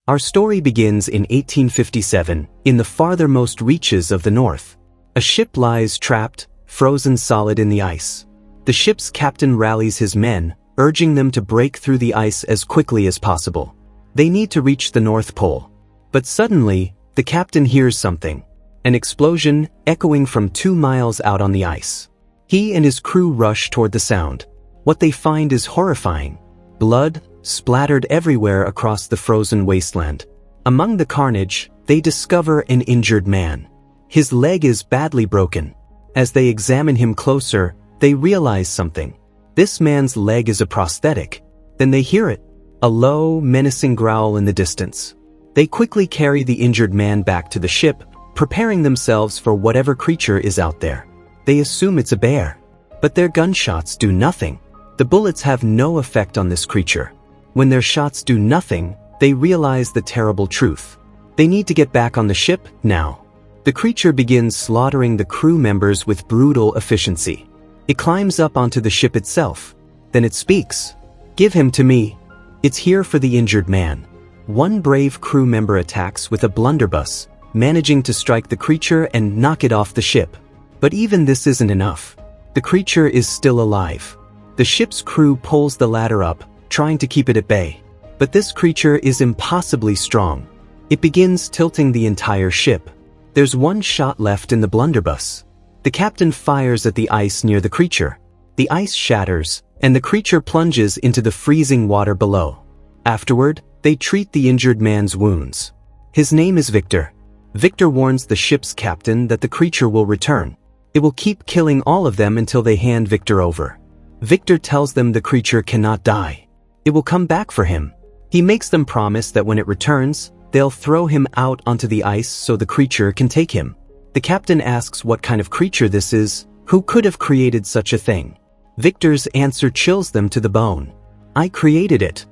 Our story begins in 1857, in the farthermost reaches of the north. A ship lies trapped, frozen solid in the ice. The ship's captain rallies his men, urging them to break through the ice as quickly as possible. They need to reach the North Pole. But suddenly, the captain hears something. An explosion echoing from 2 miles out on the ice. He and his crew rush toward the sound. What they find is horrifying. Blood splattered everywhere across the frozen wasteland. Among the carnage, they discover an injured man. His leg is badly broken. As they examine him closer, they realize something. This man's leg is a prosthetic. Then they hear it. A low, menacing growl in the distance. They quickly carry the injured man back to the ship, preparing themselves for whatever creature is out there. They assume it's a bear. But their gunshots do nothing. The bullets have no effect on this creature. When their shots do nothing, they realize the terrible truth. They need to get back on the ship now. The creature begins slaughtering the crew members with brutal efficiency. It climbs up onto the ship itself. Then it speaks. "Give him to me. It's here for the injured man." One brave crew member attacks with a blunderbuss, managing to strike the creature and knock it off the ship. But even this isn't enough. The creature is still alive. The ship's crew pulls the ladder up, trying to keep it at bay. But this creature is impossibly strong. It begins tilting the entire ship. There's one shot left in the blunderbuss. The captain fires at the ice near the creature. The ice shatters, and the creature plunges into the freezing water below. Afterward, they treat the injured man's wounds. His name is Victor. Victor warns the ship's captain that the creature will return. It will keep killing all of them until they hand Victor over. Victor tells them the creature cannot die. It will come back for him. He makes them promise that when it returns, they'll throw him out onto the ice so the creature can take him. The captain asks what kind of creature this is, who could have created such a thing. Victor's answer chills them to the bone. "I created it."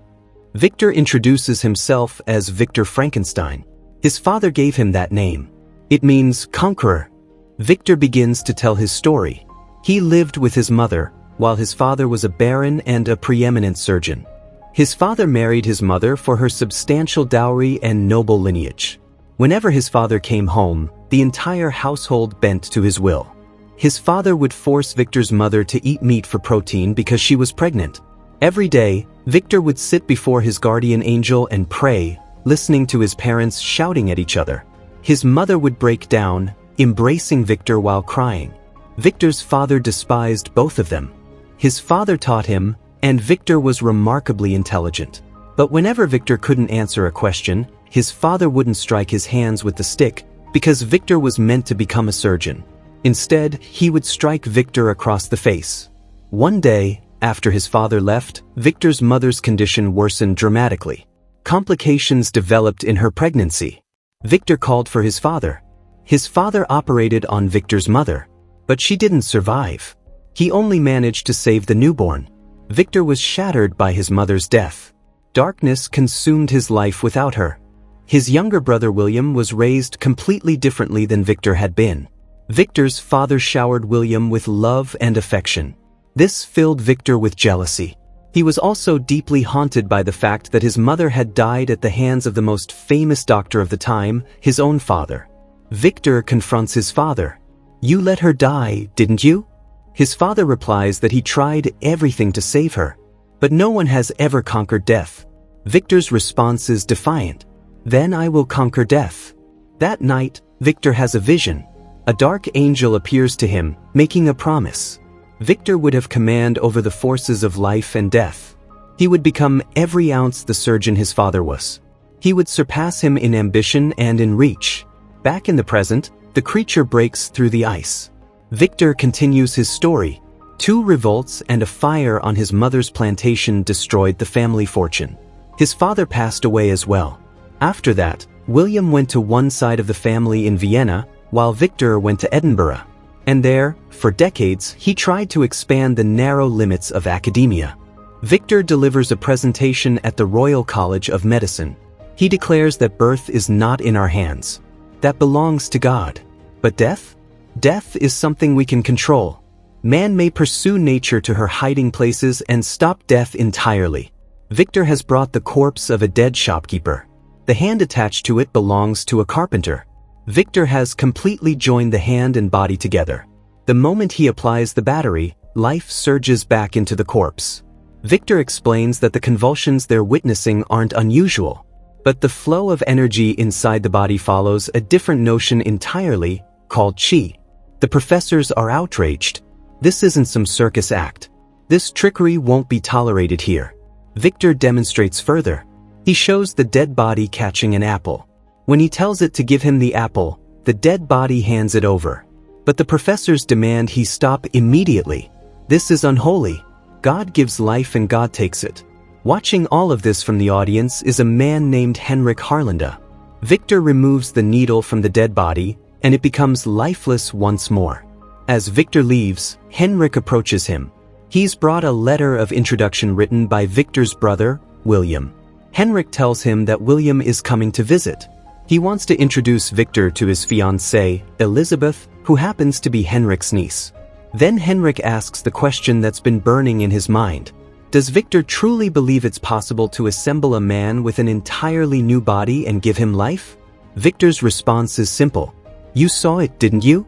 Victor introduces himself as Victor Frankenstein. His father gave him that name. It means conqueror. Victor begins to tell his story. He lived with his mother, while his father was a baron and a preeminent surgeon. His father married his mother for her substantial dowry and noble lineage. Whenever his father came home, the entire household bent to his will. His father would force Victor's mother to eat meat for protein because she was pregnant. Every day, Victor would sit before his guardian angel and pray, listening to his parents shouting at each other. His mother would break down, embracing Victor while crying. Victor's father despised both of them. His father taught him, and Victor was remarkably intelligent. But whenever Victor couldn't answer a question, his father wouldn't strike his hands with the stick, because Victor was meant to become a surgeon. Instead, he would strike Victor across the face. One day, after his father left, Victor's mother's condition worsened dramatically. Complications developed in her pregnancy. Victor called for his father. His father operated on Victor's mother, but she didn't survive. He only managed to save the newborn. Victor was shattered by his mother's death. Darkness consumed his life without her. His younger brother William was raised completely differently than Victor had been. Victor's father showered William with love and affection. This filled Victor with jealousy. He was also deeply haunted by the fact that his mother had died at the hands of the most famous doctor of the time, his own father. Victor confronts his father. "You let her die, didn't you?" His father replies that he tried everything to save her, but no one has ever conquered death. Victor's response is defiant. "Then I will conquer death." That night, Victor has a vision. A dark angel appears to him, making a promise. Victor would have command over the forces of life and death. He would become every ounce the surgeon his father was. He would surpass him in ambition and in reach. Back in the present, the creature breaks through the ice. Victor continues his story. 2 revolts and a fire on his mother's plantation destroyed the family fortune. His father passed away as well. After that, William went to one side of the family in Vienna, while Victor went to Edinburgh. And there, for decades, he tried to expand the narrow limits of academia. Victor delivers a presentation at the Royal College of Medicine. He declares that birth is not in our hands. That belongs to God. But death? Death is something we can control. Man may pursue nature to her hiding places and stop death entirely. Victor has brought the corpse of a dead shopkeeper. The hand attached to it belongs to a carpenter. Victor has completely joined the hand and body together. The moment he applies the battery, life surges back into the corpse. Victor explains that the convulsions they're witnessing aren't unusual, but the flow of energy inside the body follows a different notion entirely, called chi. The professors are outraged. This isn't some circus act. This trickery won't be tolerated here. Victor demonstrates further. He shows the dead body catching an apple. When he tells it to give him the apple, the dead body hands it over. But the professors demand he stop immediately. This is unholy. God gives life and God takes it. Watching all of this from the audience is a man named Henrik Harlanda. Victor removes the needle from the dead body, and it becomes lifeless once more. As Victor leaves, Henrik approaches him. He's brought a letter of introduction written by Victor's brother, William. Henrik tells him that William is coming to visit. He wants to introduce Victor to his fiancée, Elizabeth, who happens to be Henrik's niece. Then Henrik asks the question that's been burning in his mind. Does Victor truly believe it's possible to assemble a man with an entirely new body and give him life? Victor's response is simple. You saw it, didn't you?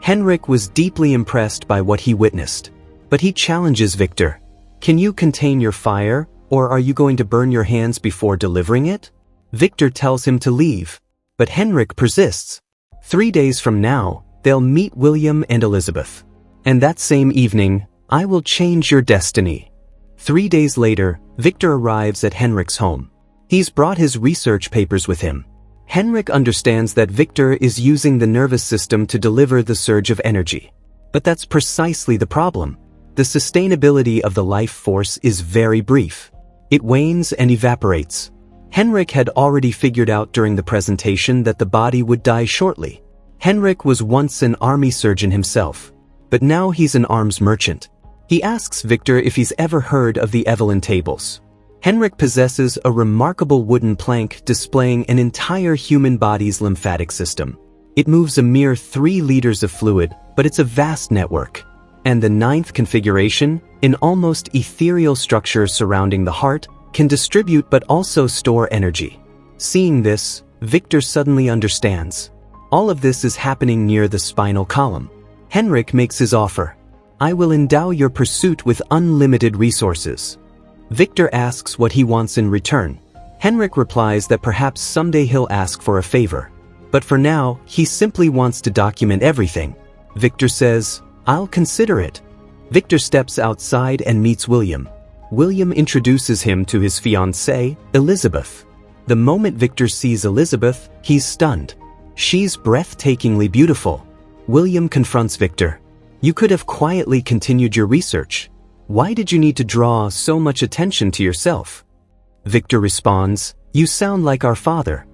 Henrik was deeply impressed by what he witnessed. But he challenges Victor. Can you contain your fire, or are you going to burn your hands before delivering it? Victor tells him to leave. But Henrik persists. 3 days from now, they'll meet William and Elizabeth. And that same evening, I will change your destiny. 3 days later, Victor arrives at Henrik's home. He's brought his research papers with him. Henrik understands that Victor is using the nervous system to deliver the surge of energy. But that's precisely the problem. The sustainability of the life force is very brief. It wanes and evaporates. Henrik had already figured out during the presentation that the body would die shortly. Henrik was once an army surgeon himself, but now he's an arms merchant. He asks Victor if he's ever heard of the Evelyn tables. Henrik possesses a remarkable wooden plank displaying an entire human body's lymphatic system. It moves a mere 3 liters of fluid, but it's a vast network. And the 9th configuration, an almost ethereal structure surrounding the heart, can distribute but also store energy. Seeing this, Victor suddenly understands. All of this is happening near the spinal column. Henrik makes his offer. I will endow your pursuit with unlimited resources. Victor asks what he wants in return. Henrik replies that perhaps someday he'll ask for a favor. But for now, he simply wants to document everything. Victor says, I'll consider it. Victor steps outside and meets William. William introduces him to his fiancée, Elizabeth. The moment Victor sees Elizabeth, he's stunned. She's breathtakingly beautiful. William confronts Victor. You could have quietly continued your research. Why did you need to draw so much attention to yourself? Victor responds, You sound like our father.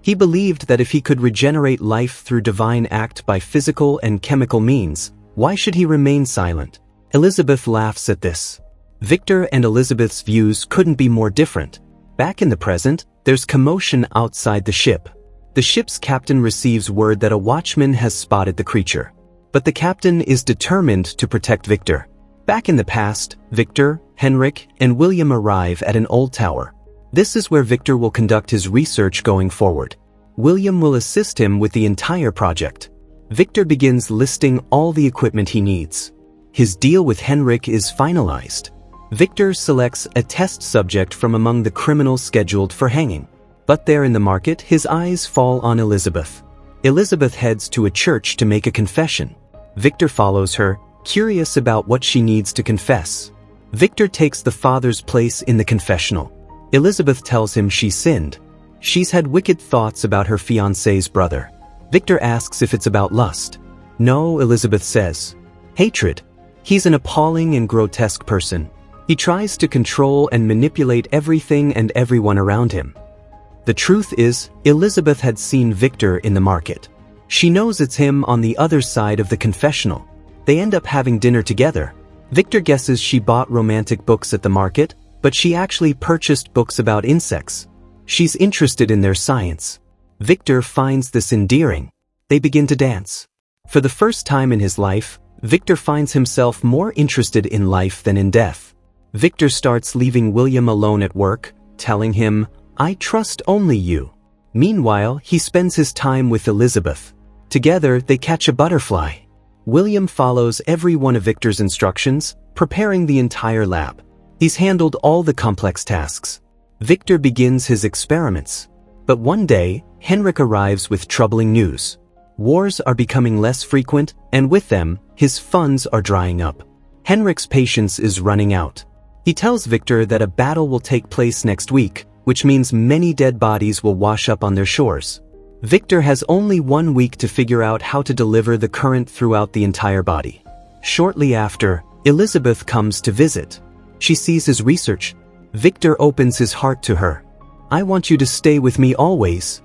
He believed that if he could regenerate life through divine act by physical and chemical means, why should he remain silent? Elizabeth laughs at this. Victor and Elizabeth's views couldn't be more different. Back in the present, there's commotion outside the ship. The ship's captain receives word that a watchman has spotted the creature. But the captain is determined to protect Victor. Back in the past, Victor, Henrik, and William arrive at an old tower. This is where Victor will conduct his research going forward. William will assist him with the entire project. Victor begins listing all the equipment he needs. His deal with Henrik is finalized. Victor selects a test subject from among the criminals scheduled for hanging. But there in the market, his eyes fall on Elizabeth. Elizabeth heads to a church to make a confession. Victor follows her, curious about what she needs to confess. Victor takes the father's place in the confessional. Elizabeth tells him she sinned. She's had wicked thoughts about her fiancé's brother. Victor asks if it's about lust. No, Elizabeth says. Hatred. He's an appalling and grotesque person. He tries to control and manipulate everything and everyone around him. The truth is, Elizabeth had seen Victor in the market. She knows it's him on the other side of the confessional. They end up having dinner together. Victor guesses she bought romantic books at the market, but she actually purchased books about insects. She's interested in their science. Victor finds this endearing. They begin to dance. For the first time in his life, Victor finds himself more interested in life than in death. Victor starts leaving William alone at work, telling him, I trust only you. Meanwhile, he spends his time with Elizabeth. Together, they catch a butterfly. William follows every one of Victor's instructions, preparing the entire lab. He's handled all the complex tasks. Victor begins his experiments. But one day, Henrik arrives with troubling news. Wars are becoming less frequent, and with them, his funds are drying up. Henrik's patience is running out. He tells Victor that a battle will take place next week, which means many dead bodies will wash up on their shores. Victor has only 1 week to figure out how to deliver the current throughout the entire body. Shortly after, Elizabeth comes to visit. She sees his research. Victor opens his heart to her. "I want you to stay with me always."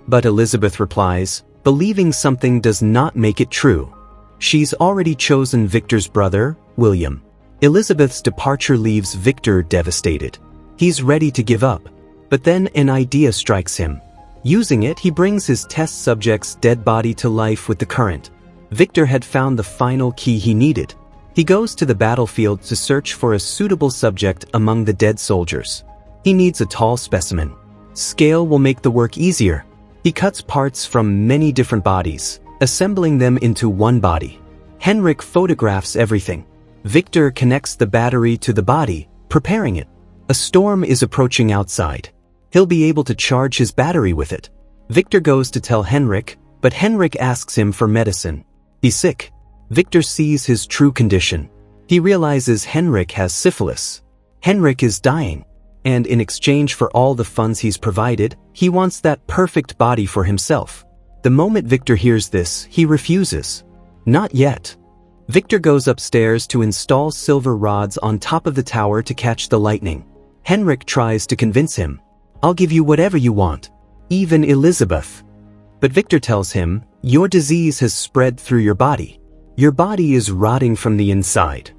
But Elizabeth replies, believing something does not make it true. She's already chosen Victor's brother, William. Elizabeth's departure leaves Victor devastated. He's ready to give up. But then an idea strikes him. Using it, he brings his test subject's dead body to life with the current. Victor had found the final key he needed. He goes to the battlefield to search for a suitable subject among the dead soldiers. He needs a tall specimen. Scale will make the work easier. He cuts parts from many different bodies, assembling them into one body. Henrik photographs everything. Victor connects the battery to the body, preparing it. A storm is approaching outside. He'll be able to charge his battery with it. Victor goes to tell Henrik, but Henrik asks him for medicine. He's sick. Victor sees his true condition. He realizes Henrik has syphilis. Henrik is dying, and in exchange for all the funds he's provided, he wants that perfect body for himself. The moment Victor hears this, he refuses. Not yet. Victor goes upstairs to install silver rods on top of the tower to catch the lightning. Henrik tries to convince him. "I'll give you whatever you want, even Elizabeth." But Victor tells him, "Your disease has spread through your body. Your body is rotting from the inside."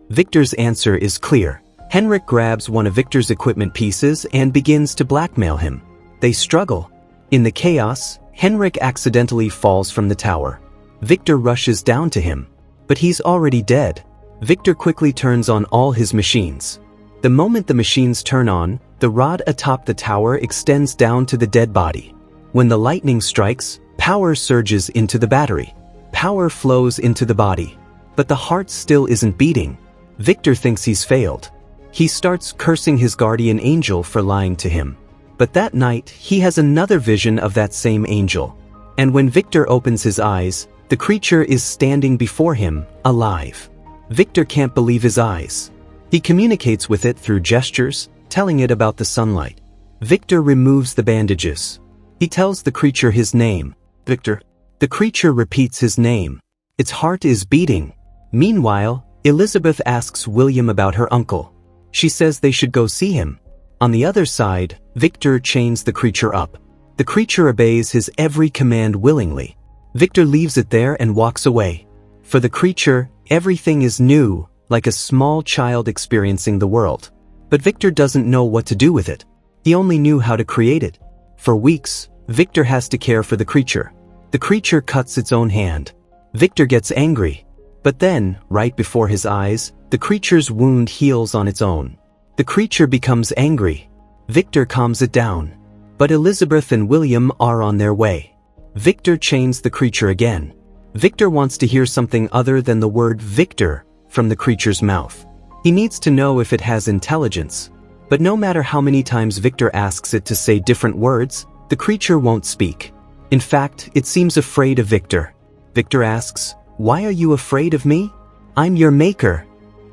Victor's answer is clear. Henrik grabs one of Victor's equipment pieces and begins to blackmail him. They struggle. In the chaos, Henrik accidentally falls from the tower. Victor rushes down to him. But he's already dead. Victor quickly turns on all his machines. The moment the machines turn on, the rod atop the tower extends down to the dead body. When the lightning strikes, power surges into the battery. Power flows into the body. But the heart still isn't beating. Victor thinks he's failed. He starts cursing his guardian angel for lying to him. But that night, he has another vision of that same angel. And when Victor opens his eyes, the creature is standing before him, alive. Victor can't believe his eyes. He communicates with it through gestures, telling it about the sunlight. Victor removes the bandages. He tells the creature his name, Victor. The creature repeats his name. Its heart is beating. Meanwhile, Elizabeth asks William about her uncle. She says they should go see him. On the other side, Victor chains the creature up. The creature obeys his every command willingly. Victor leaves it there and walks away. For the creature, everything is new, like a small child experiencing the world. But Victor doesn't know what to do with it. He only knew how to create it. For weeks, Victor has to care for the creature. The creature cuts its own hand. Victor gets angry. But then, right before his eyes, the creature's wound heals on its own. The creature becomes angry. Victor calms it down. But Elizabeth and William are on their way. Victor chains the creature again. Victor wants to hear something other than the word Victor from the creature's mouth. He needs to know if it has intelligence. But no matter how many times Victor asks it to say different words, the creature won't speak. In fact, it seems afraid of Victor. Victor asks, "Why are you afraid of me? I'm your maker."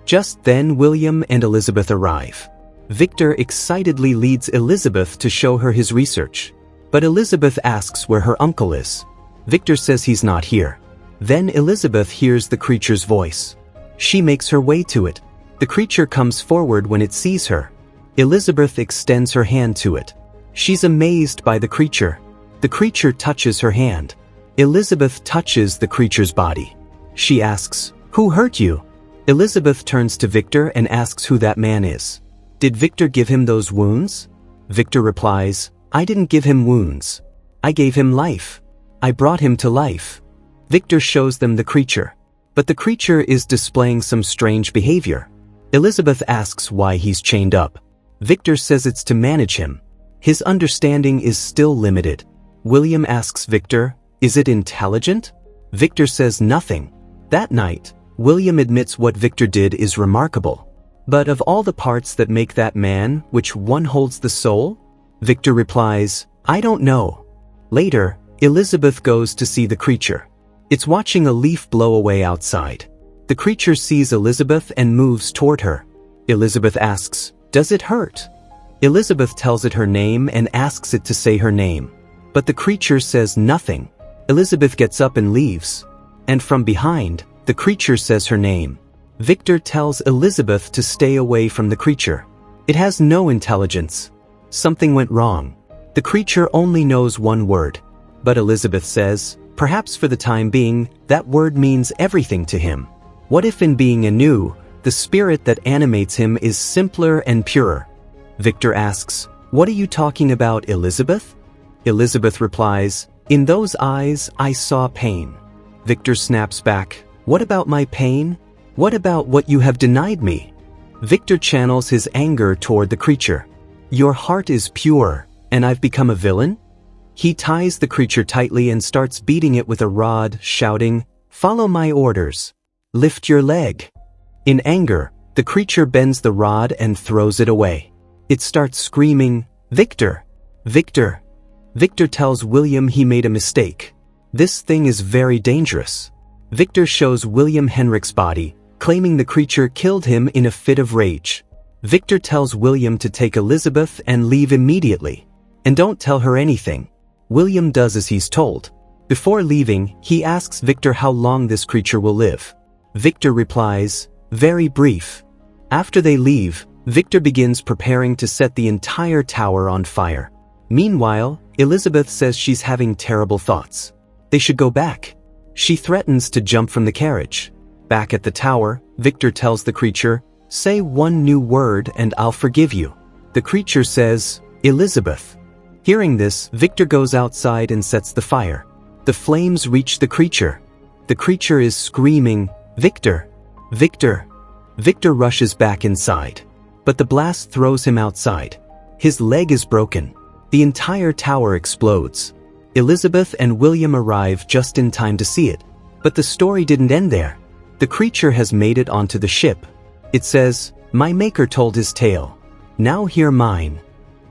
Just then William and Elizabeth arrive. Victor excitedly leads Elizabeth to show her his research. But Elizabeth asks where her uncle is. Victor says he's not here. Then Elizabeth hears the creature's voice. She makes her way to it. The creature comes forward when it sees her. Elizabeth extends her hand to it. She's amazed by the creature. The creature touches her hand. Elizabeth touches the creature's body. She asks, "Who hurt you?" Elizabeth turns to Victor and asks who that man is. "Did Victor give him those wounds?" Victor replies, "I didn't give him wounds. I gave him life. I brought him to life." Victor shows them the creature. But the creature is displaying some strange behavior. Elizabeth asks why he's chained up. Victor says it's to manage him. His understanding is still limited. William asks Victor, "Is it intelligent?" Victor says nothing. That night, William admits what Victor did is remarkable. But of all the parts that make that man, which one holds the soul? Victor replies, "I don't know." Later, Elizabeth goes to see the creature. It's watching a leaf blow away outside. The creature sees Elizabeth and moves toward her. Elizabeth asks, "Does it hurt?" Elizabeth tells it her name and asks it to say her name. But the creature says nothing. Elizabeth gets up and leaves. And from behind, the creature says her name. Victor tells Elizabeth to stay away from the creature. It has no intelligence. Something went wrong. The creature only knows one word. But Elizabeth says, perhaps for the time being, that word means everything to him. What if in being anew, the spirit that animates him is simpler and purer? Victor asks, "What are you talking about, Elizabeth?" Elizabeth replies, "In those eyes, I saw pain." Victor snaps back, "What about my pain? What about what you have denied me?" Victor channels his anger toward the creature. "Your heart is pure, and I've become a villain?" He ties the creature tightly and starts beating it with a rod, shouting, "Follow my orders. Lift your leg." In anger, the creature bends the rod and throws it away. It starts screaming, "Victor! Victor!" Victor tells William he made a mistake. This thing is very dangerous. Victor shows William Henrik's body, claiming the creature killed him in a fit of rage. Victor tells William to take Elizabeth and leave immediately. And don't tell her anything. William does as he's told. Before leaving, he asks Victor how long this creature will live. Victor replies, "Very brief." After they leave, Victor begins preparing to set the entire tower on fire. Meanwhile, Elizabeth says she's having terrible thoughts. They should go back. She threatens to jump from the carriage. Back at the tower, Victor tells the creature, "Say one new word and I'll forgive you." The creature says, "Elizabeth." Hearing this, Victor goes outside and sets the fire. The flames reach the creature. The creature is screaming, "Victor! Victor!" Victor rushes back inside. But the blast throws him outside. His leg is broken. The entire tower explodes. Elizabeth and William arrive just in time to see it. But the story didn't end there. The creature has made it onto the ship. It says, "My maker told his tale. Now hear mine."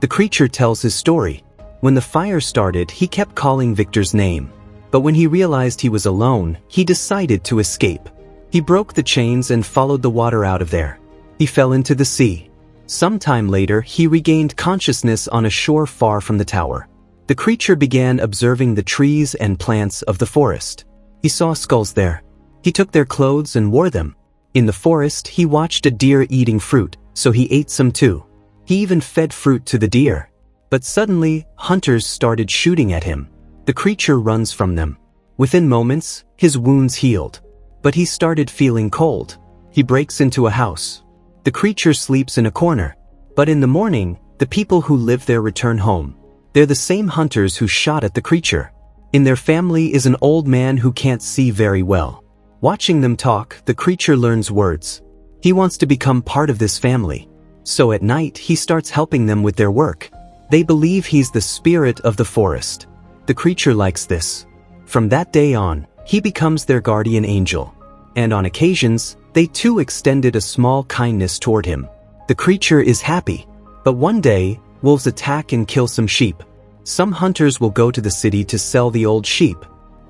The creature tells his story. When the fire started, he kept calling Victor's name. But when he realized he was alone, he decided to escape. He broke the chains and followed the water out of there. He fell into the sea. Sometime later, he regained consciousness on a shore far from the tower. The creature began observing the trees and plants of the forest. He saw skulls there. He took their clothes and wore them. In the forest, he watched a deer eating fruit, so he ate some too. He even fed fruit to the deer. But suddenly, hunters started shooting at him. The creature runs from them. Within moments, his wounds healed. But he started feeling cold. He breaks into a house. The creature sleeps in a corner. But in the morning, the people who live there return home. They're the same hunters who shot at the creature. In their family is an old man who can't see very well. Watching them talk, the creature learns words. He wants to become part of this family. So at night, he starts helping them with their work. They believe he's the spirit of the forest. The creature likes this. From that day on, he becomes their guardian angel. And on occasions, they too extended a small kindness toward him. The creature is happy. But one day, wolves attack and kill some sheep. Some hunters will go to the city to sell the old sheep.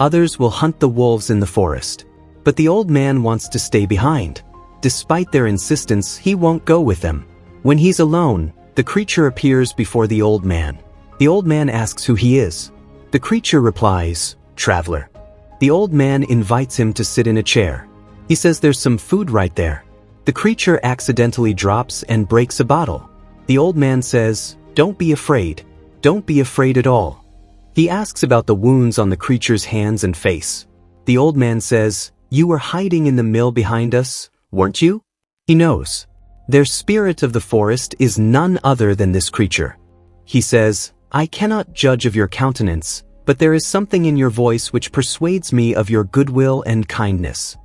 Others will hunt the wolves in the forest. But the old man wants to stay behind. Despite their insistence, he won't go with them. When he's alone, the creature appears before the old man. The old man asks who he is. The creature replies, "Traveler." The old man invites him to sit in a chair. He says there's some food right there. The creature accidentally drops and breaks a bottle. The old man says, "Don't be afraid. Don't be afraid at all." He asks about the wounds on the creature's hands and face. The old man says, "You were hiding in the mill behind us, weren't you?" He knows. Their spirit of the forest is none other than this creature. He says, "I cannot judge of your countenance, but there is something in your voice which persuades me of your goodwill and kindness."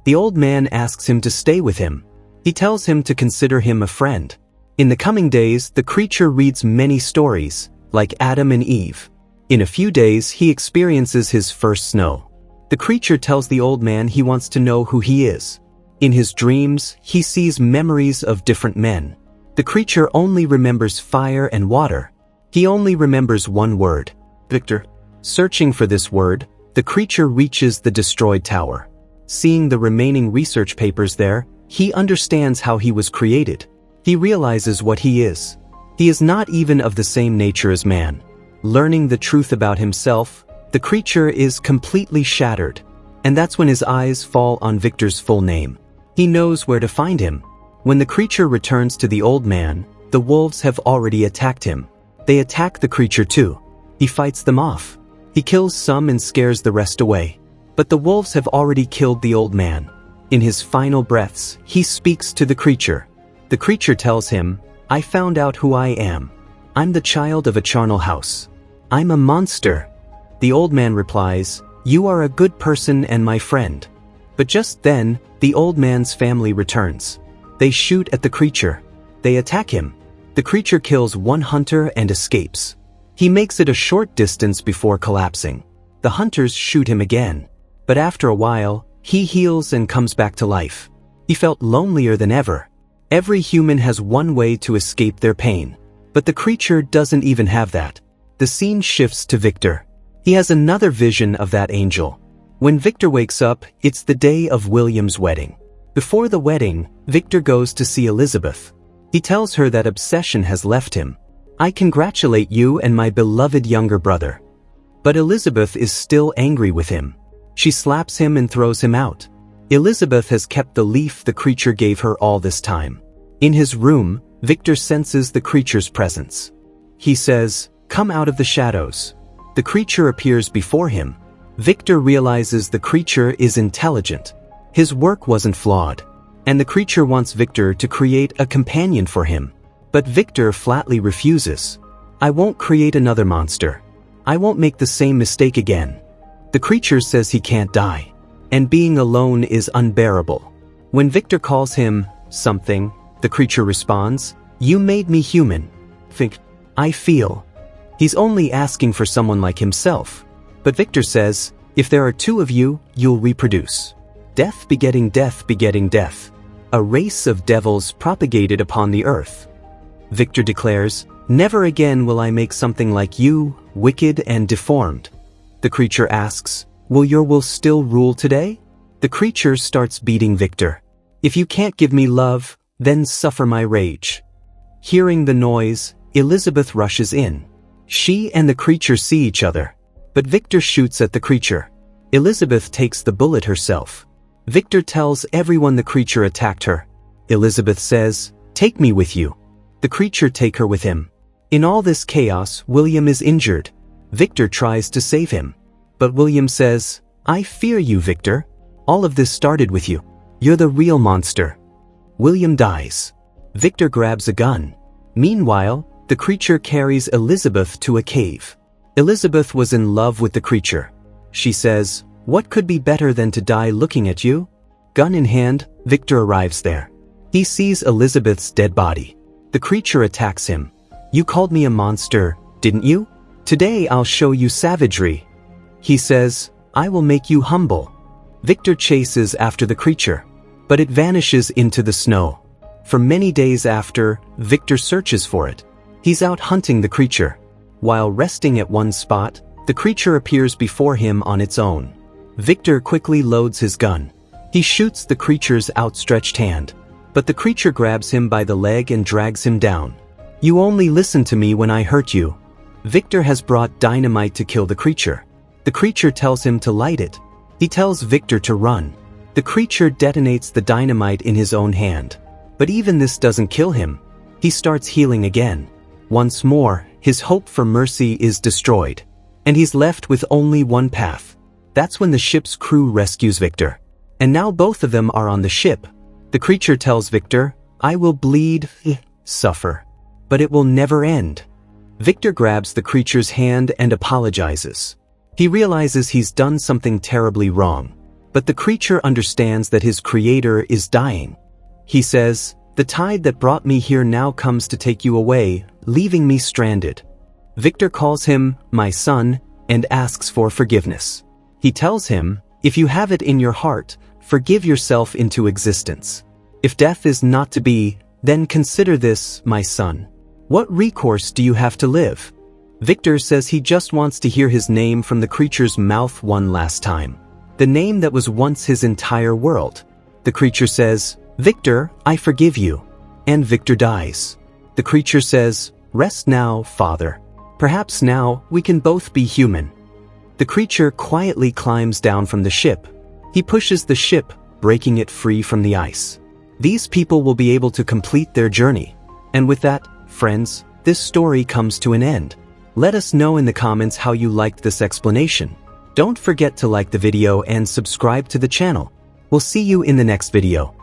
The old man asks him to stay with him. He tells him to consider him a friend. In the coming days, the creature reads many stories, like Adam and Eve. In a few days, he experiences his first snow. The creature tells the old man he wants to know who he is. In his dreams, he sees memories of different men. The creature only remembers fire and water. He only remembers one word: Victor. Searching for this word, the creature reaches the destroyed tower. Seeing the remaining research papers there, he understands how he was created. He realizes what he is. He is not even of the same nature as man. Learning the truth about himself, the creature is completely shattered. And that's when his eyes fall on Victor's full name. He knows where to find him. When the creature returns to the old man, the wolves have already attacked him. They attack the creature too. He fights them off. He kills some and scares the rest away. But the wolves have already killed the old man. In his final breaths, he speaks to the creature. The creature tells him, "I found out who I am. I'm the child of a charnel house. I'm a monster." The old man replies, "You are a good person and my friend." But just then, the old man's family returns. They shoot at the creature. They attack him. The creature kills one hunter and escapes. He makes it a short distance before collapsing. The hunters shoot him again. But after a while, he heals and comes back to life. He felt lonelier than ever. Every human has one way to escape their pain. But the creature doesn't even have that. The scene shifts to Victor. He has another vision of that angel. When Victor wakes up, it's the day of William's wedding. Before the wedding, Victor goes to see Elizabeth. He tells her that obsession has left him. "I congratulate you and my beloved younger brother." But Elizabeth is still angry with him. She slaps him and throws him out. Elizabeth has kept the leaf the creature gave her all this time. In his room, Victor senses the creature's presence. He says, "Come out of the shadows." The creature appears before him. Victor realizes the creature is intelligent. His work wasn't flawed. And the creature wants Victor to create a companion for him. But Victor flatly refuses. "I won't create another monster. I won't make the same mistake again." The creature says he can't die. And being alone is unbearable. When Victor calls him something, the creature responds, "You made me human. Think, I feel." He's only asking for someone like himself. But Victor says, "If there are two of you, you'll reproduce. Death begetting death begetting death. A race of devils propagated upon the earth." Victor declares, "Never again will I make something like you, wicked and deformed." The creature asks, "Will your will still rule today?" The creature starts beating Victor. "If you can't give me love, then suffer my rage." Hearing the noise, Elizabeth rushes in. She and the creature see each other. But Victor shoots at the creature. Elizabeth takes the bullet herself. Victor tells everyone the creature attacked her. Elizabeth says, "Take me with you." The creature take her with him. In all this chaos, William is injured. Victor tries to save him. But William says, "I fear you, Victor. All of this started with you. You're the real monster." William dies. Victor grabs a gun. Meanwhile, the creature carries Elizabeth to a cave. Elizabeth was in love with the creature. She says, "What could be better than to die looking at you?" Gun in hand, Victor arrives there. He sees Elizabeth's dead body. The creature attacks him. "You called me a monster, didn't you? Today I'll show you savagery." He says, "I will make you humble." Victor chases after the creature, but it vanishes into the snow. For many days after, Victor searches for it. He's out hunting the creature. While resting at one spot, the creature appears before him on its own. Victor quickly loads his gun. He shoots the creature's outstretched hand. But the creature grabs him by the leg and drags him down. "You only listened to me when I hurt you." Victor has brought dynamite to kill the creature. The creature tells him to light it. He tells Victor to run. The creature detonates the dynamite in his own hand. But even this doesn't kill him. He starts healing again. Once more, his hope for mercy is destroyed. And he's left with only one path. That's when the ship's crew rescues Victor. And now both of them are on the ship. The creature tells Victor, "I will bleed, suffer. But it will never end." Victor grabs the creature's hand and apologizes. He realizes he's done something terribly wrong. But the creature understands that his creator is dying. He says, The tide that brought me here now comes to take you away, leaving me stranded. Victor calls him my son and asks for forgiveness. He tells him, if you have it in your heart, forgive yourself into existence. If death is not to be, then consider this, my son. What recourse do you have to live? Victor says he just wants to hear his name from the creature's mouth one last time. The name that was once his entire world. The creature says, Victor, I forgive you. And Victor dies. The creature says, rest now, father. Perhaps now we can both be human. The creature quietly climbs down from the ship. He pushes the ship, breaking it free from the ice. These people will be able to complete their journey. And with that, friends, this story comes to an end. Let us know in the comments how you liked this explanation. Don't forget to like the video and subscribe to the channel. We'll see you in the next video.